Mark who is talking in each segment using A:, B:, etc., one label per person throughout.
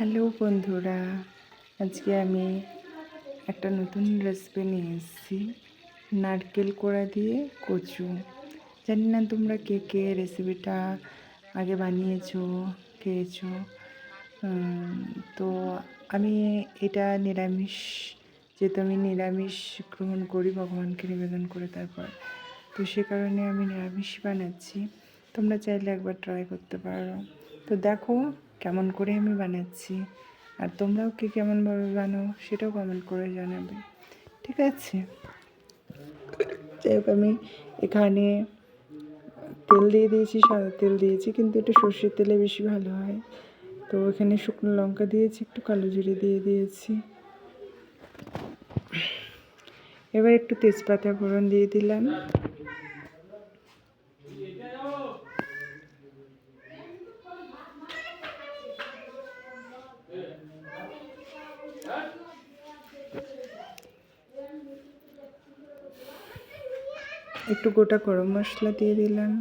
A: Hello বন্ধুরা, আজকে আমি একটা নতুন রেসিপি নিয়ে এসেছি। নারকেল কোড়া দিয়ে কচু। জানি না তোমরা কে কে রেসিপিটা আগে বানিয়েছো, খেয়েছো। তো আমি এটা নিরামিষ, যেহেতু আমি নিরামিষ গ্রহণ করি, ভগবানকে নিবেদন করে তারপর, তো সে কারণে আমি নিরামিষ বানাচ্ছি। তোমরা চাইলে একবার ট্রাই করতে পারো। তো দেখো কেমন করে আমি বানাচ্ছি, আর তোমরাও কে কেমনভাবে বানাও সেটাও কমেন্ট করে জানাবে, ঠিক আছে? যাই হোক, আমি এখানে তেল দিয়ে দিয়েছি, সাদা তেল দিয়েছি, কিন্তু এটা সর্ষের তেলে বেশি ভালো হয়। তো এখানে শুকনো লঙ্কা দিয়েছি, একটু কালো জিরে দিয়ে দিয়েছি। এবার একটু তেজপাতা ফোড়ন দিয়ে দিলাম। একটু গোটা গরম মশলা দিয়ে দিলাম।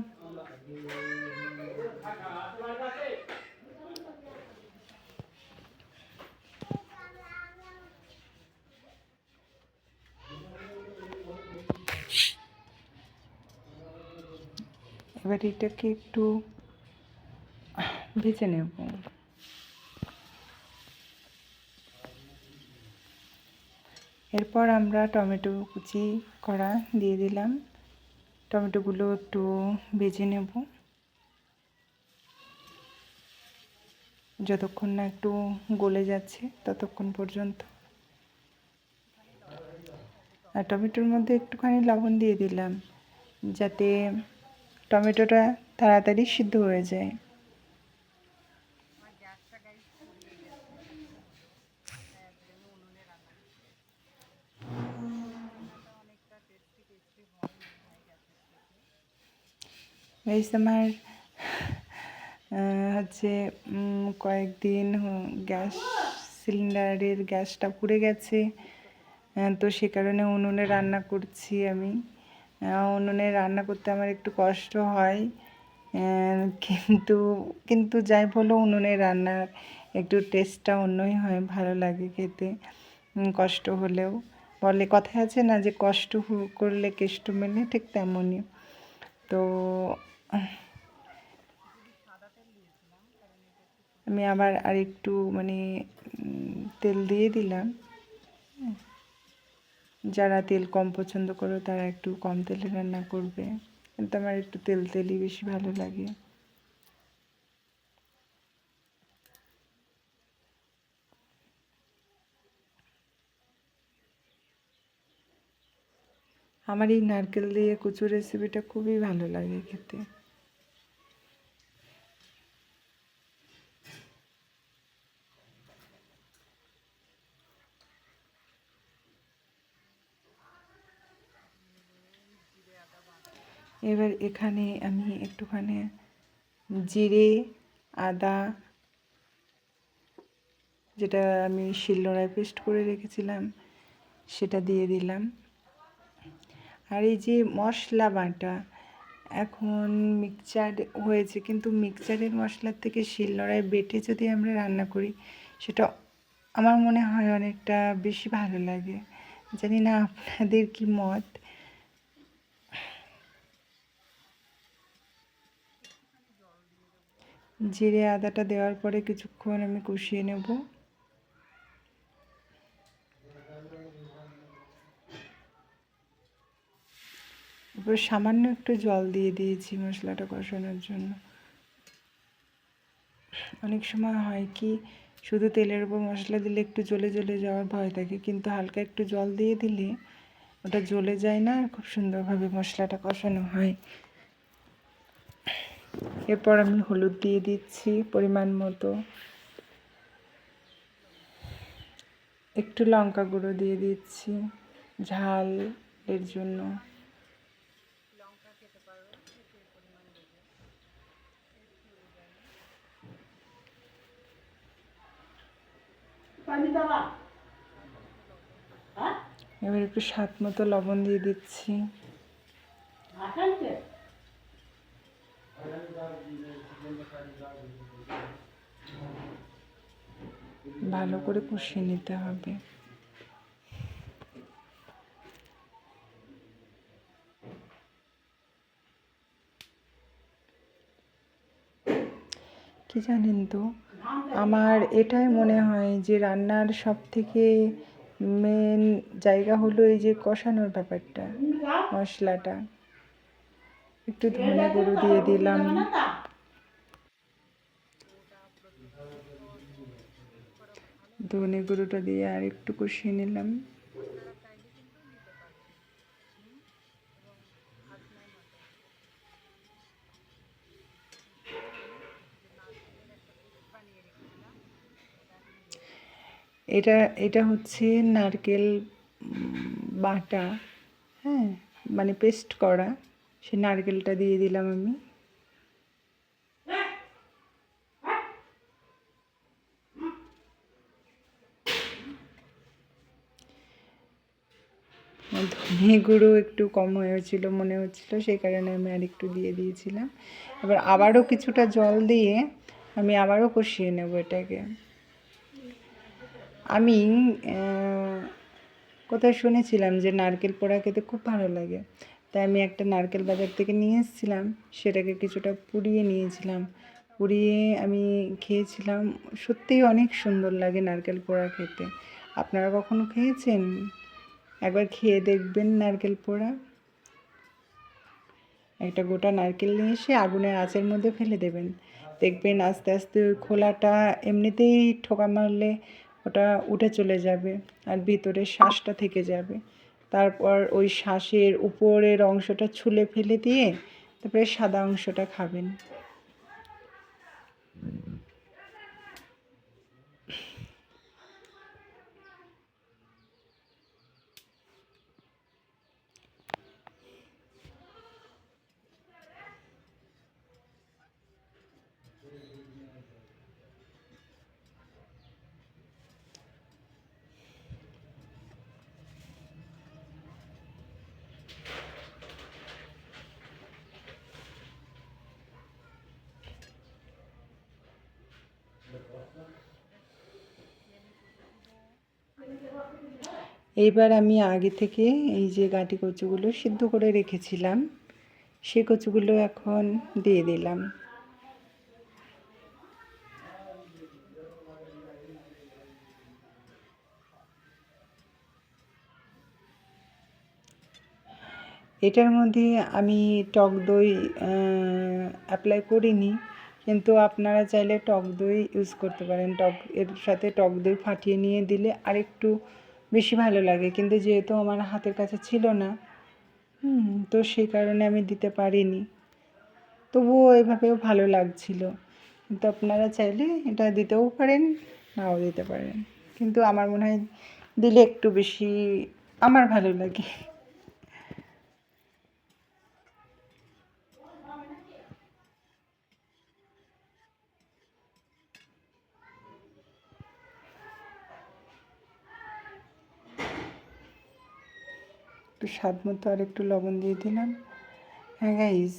A: এবার এটাকে একটু ভেজে নেব। এরপর আমরা টমেটো কুচি করা দিয়ে দিলাম। টমেটোগুলো একটু ভেজে নেব, যতক্ষণ না একটু গলে যাচ্ছে ততক্ষণ পর্যন্ত। আর টমেটোর মধ্যে একটুখানি লবণ দিয়ে দিলাম, যাতে টমেটোটা তাড়াতাড়ি সিদ্ধ হয়ে যায়। এই আমার হচ্ছে কয়েকদিন গ্যাস সিলিন্ডারের গ্যাসটা পুড়ে গেছে, তো সে কারণে উনুনে রান্না করছি আমি। উনুনে রান্না করতে আমার একটু কষ্ট হয়, কিন্তু কিন্তু যাই বলো, উনুনে রান্নার একটু টেস্টটা অন্যই হয়, ভালো লাগে খেতে, কষ্ট হলেও। বলে কথায় আছে না যে কষ্ট করলে কেষ্ট মেলে, ঠিক তেমনই। তো আমি আবার আরেকটু তেল দিয়ে দিলাম। যারা তেল কম পছন্দ করো তারা একটু কম তেলে রান্না করবে, কিন্তু আমার একটু তেল তেলই বেশি ভালো লাগে। আমার এই নারকেল দিয়ে কচু রেসিপিটা খুবই ভালো লাগে খেতে। এবার এখানে আমি একটুখানি জিরে, আদা, যেটা আমি শিলনোড়ায় পেস্ট করে রেখেছিলাম, সেটা দিয়ে দিলাম। আর এই যে মশলা বাটা, এখন মিক্সচার হয়েছে, কিন্তু মিক্সচারের মশলার থেকে শিলনোড়ায় বেটে যদি আমরা রান্না করি, সেটা আমার মনে হয় অনেকটা বেশি ভালো লাগে। জানি না আপনাদের কি মত। জিরে আদাটা দেওয়ার পরে কিছুক্ষণ আমি কষিয়ে নেব। এবার সামান্য একটু জল দিয়ে দিয়েছি মশলাটা কষানোর জন্য। অনেক সময় হয় কি, শুধু তেলের উপর মশলা দিলে একটু জ্বলে জ্বলে যাওয়ার ভয় থাকে, কিন্তু হালকা একটু জল দিয়ে দিলে ওটা জ্বলে যায় না, আর খুব সুন্দরভাবে মশলাটা কষানো হয়। এরপর আমি হলুদ দিয়ে দিচ্ছি পরিমাণ মতো, একটু লঙ্কা গুঁড়ো দিয়ে দিচ্ছি ঝালের জন্য। এবার একটু স্বাদ মতো লবণ দিয়ে দিচ্ছি। ভালো করে কষিয়ে নিতে হবে। কি জানেন তো, আমার এটাই মনে হয় যে রান্নার সবথেকে মেন জায়গা হলো এই যে কষানোর ব্যাপারটা, মশলাটা। একটু ধনে গুঁড়ো দিয়ে দিলাম, ধনে গুঁড়োটা দিয়ে আর একটু কষিয়ে নিলাম। এটা এটা হচ্ছে নারকেল বাটা, হ্যাঁ, মানে পেস্ট করা। সে নারকেলটা দিয়ে দিলাম আমি। ধনে গুঁড়ো একটু কম হয়েছিল মনে হচ্ছিল, সেই কারণে আমি আর একটু দিয়ে দিয়েছিলাম। এবার আবারও কিছুটা জল দিয়ে আমি আবারও কষিয়ে নেব এটাকে। আমি কোথায় শুনেছিলাম যে নারকেল পোড়া খেতে খুব ভালো লাগে, তাই আমি একটা নারকেল বাজার থেকে নিয়ে এসেছিলাম, সেটাকে কিছুটা পুড়িয়ে নিয়েছিলাম। পুড়িয়ে আমি খেয়েছিলাম, সত্যিই অনেক সুন্দর লাগে নারকেল পোড়া খেতে। আপনারা কখনো খেয়েছেন? একবার খেয়ে দেখবেন নারকেল পোড়া। একটা গোটা নারকেল নিয়ে এসে আগুনের আঁচের মধ্যে ফেলে দেবেন, দেখবেন আস্তে আস্তে ওই খোলাটা এমনিতেই ঠোকা মারলে ওটা উঠে চলে যাবে আর ভিতরে শ্বাসটা থেকে যাবে। তারপর ওই শ্বাসের উপরের অংশটা ছুলে ফেলে দিয়ে তারপরে সাদা অংশটা খাবেন। এইবার আমি আগে থেকে এই যে গাঁটি কচুগুলো সিদ্ধ করে রেখেছিলাম, সেই কচুগুলো এখন দিয়ে দিলাম। এটার মধ্যে আমি টক দই অ্যাপ্লাই করিনি, কিন্তু আপনারা চাইলে টক দই ইউজ করতে পারেন। এর সাথে টক দই ফাটিয়ে নিয়ে দিলে আরেকটু বেশি ভালো লাগে, কিন্তু যেহেতু আমার হাতের কাছে ছিল না, তো সেই কারণে আমি দিতে পারিনি। তবুও এভাবেও ভালো লাগছিল, কিন্তু আপনারা চাইলে এটা দিতেও পারেন, নাও দিতে পারেন, কিন্তু আমার মনে হয় দিলে একটু বেশি আমার ভালো লাগে। একটু স্বাদ মতো আর একটু লবণ দিয়ে দিলাম। হ্যাঁ গাইস,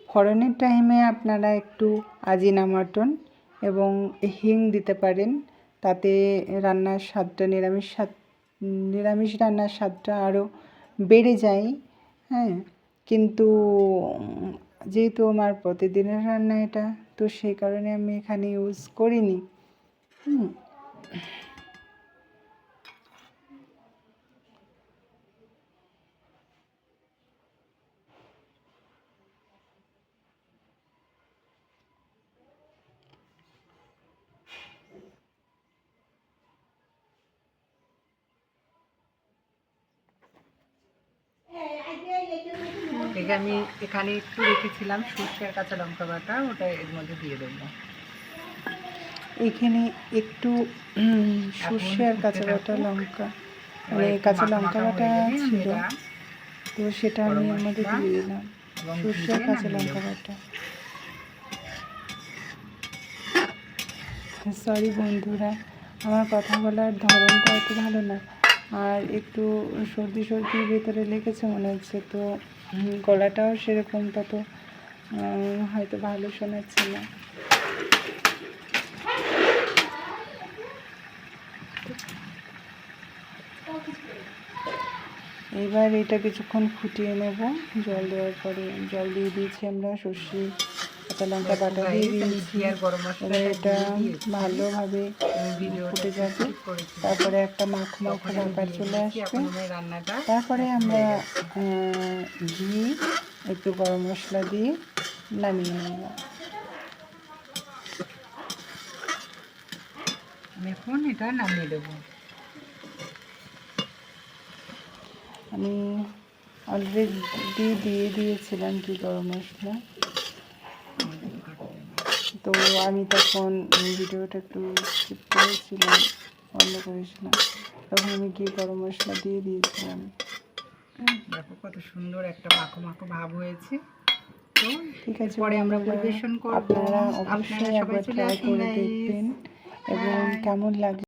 A: ফোড়নের টাইমে আপনারা একটু আজিনামাটন এবং হিং দিতে পারেন, তাতে রান্নার স্বাদটা নিরামিষ রান্নার স্বাদটা আরও বেড়ে যায়। হ্যাঁ, কিন্তু যেহেতু আমার প্রতিদিনের রান্না এটা, তো সেই কারণে আমি এখানে ইউজ করিনি। আমি এখানে একটু রেখেছিলাম সর্ষের কাঁচা লঙ্কা বাটা, ওটা এর মধ্যে দিয়ে দেবো। এখানে একটু সর্ষে আর কাঁচা বাটা লঙ্কা, মানে কাঁচা লঙ্কা বাটা ছিল, তো সেটা আমি এর মধ্যে দিয়ে দিলাম, সর্ষে আর কাঁচা লঙ্কা বাটা। সরি বন্ধুরা, আমার কথা বলার ধরনটা এত ভালো না, আর একটু সর্দি ভেতরে লেগেছে মনে হচ্ছে, তো গলাটাও সেরকম তত হয়তো ভালো শোনাচ্ছে না। এবার এটা কিছুক্ষণ ফুটিয়ে নেব। জল দেওয়ার পরে জল দিয়ে দিয়েছি, আমরা সর্ষে কাঁচা লঙ্কা বাটা দিয়ে দিয়েছি। এবার এটা ভালোভাবে ফুটে যাবে, তারপরে একটা মাখো মাখো ব্যাপার চলে আসবে। তারপরে আমরা ঘি একটু গরম মশলা দিয়ে নামিয়ে নেব।
B: এখন এটা নামিয়ে দেবো।
A: আমি অলরেডি দিয়ে দিয়েছিলাম কি গরম মশলা, তো আমি তখন ভিডিওটা একটু স্কিপ করেছিলাম, বন্ধ করেছিলাম। তখন আমি কি গরম মশলা দিয়ে দিয়েছিলাম।
B: দেখো কত সুন্দর একটা মাখো মাখো ভাব হয়েছে। তো
A: ঠিক আছে,
B: পরে আমরা পরিবেশন করব।
A: আপনারা অবশ্যই একবার ট্রাই করে দেখবেন এবং কেমন লাগে